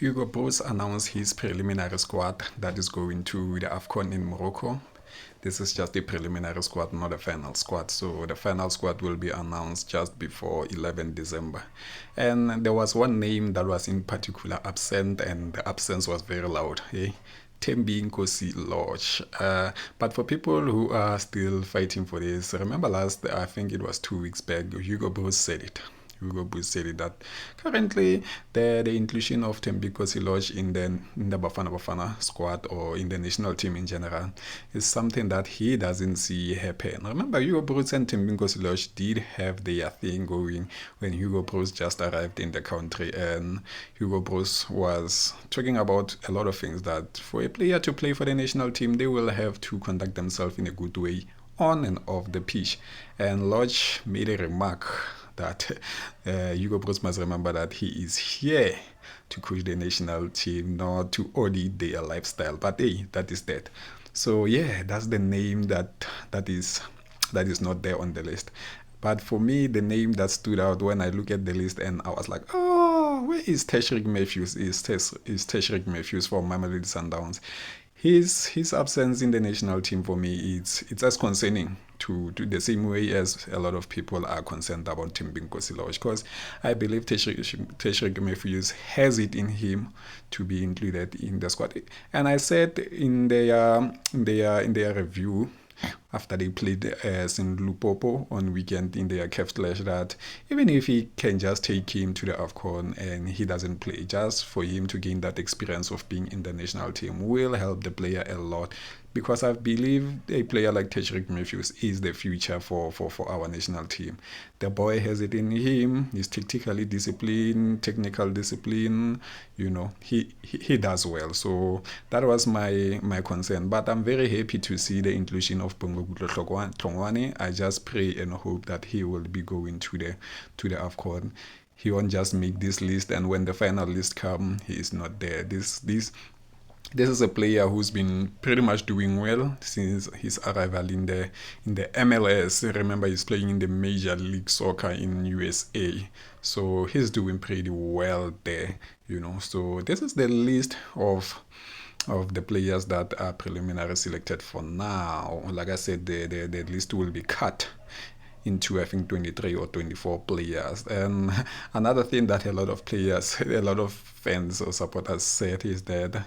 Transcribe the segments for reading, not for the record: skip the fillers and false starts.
Hugo Broos announced his preliminary squad that is going to the AFCON in Morocco. This is just the preliminary squad, not the final squad. So the final squad will be announced just before 11 December. And there was one name that was in particular absent, and the absence was very loud. Thembi Nkosi Lodge. But for people who are still fighting for this, remember I think it was 2 weeks back, Hugo Broos said it. Hugo Broos said it that currently the inclusion of Thembi Nkosi Lodge in the Bafana Bafana squad or in the national team in general is something that he doesn't see happen. Remember, Hugo Broos and Thembi Nkosi Lodge did have their thing going when Hugo Broos just arrived in the country, and Hugo Broos was talking about a lot of things that for a player to play for the national team, they will have to conduct themselves in a good way on and off the pitch. And Lodge made a remark that Hugo Broos must remember that he is here to coach the national team, not to audit their lifestyle. But hey, that is that. So yeah, that's the name that is not there on the list. But for me, the name that stood out when I look at the list, and I was like, oh, where is Tashreeq Matthews? Is Tashreeq Matthews from Mamelodi Sundowns? His absence in the national team for me it's as concerning to the same way as a lot of people are concerned about Thembi Nkosi Lodge, because I believe Tashreeq Matthews has it in him to be included in the squad. And I said in their review after they played St. Lupopo on weekend in their CAF clash that even if he can just take him to the AFCON and he doesn't play, just for him to gain that experience of being in the national team will help the player a lot, because I believe a player like Tashreeq Matthews is the future for our national team. The boy has it in him. He's tactically disciplined, technical discipline. He does well. So that was my concern. But I'm very happy to see the inclusion of Bongo Tlongwane. I just pray and hope that he will be going to the AFCON. He won't just make this list, and when the final list comes, he is not there. This is a player who's been pretty much doing well since his arrival in the MLS. Remember, he's playing in the Major League Soccer in USA, so he's doing pretty well there. So this is the list of the players that are preliminary selected for now. Like I said, the list will be cut into, I think, 23 or 24 players. And another thing that a lot of fans or supporters said is that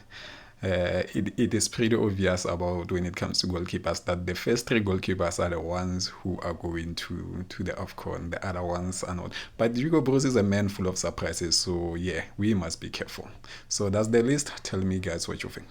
it is pretty obvious about when it comes to goalkeepers that the first 3 goalkeepers are the ones who are going to the AFCON. The other ones are not. But Hugo Broos is a man full of surprises, so yeah, we must be careful. So that's the list. Tell me, guys, what you think.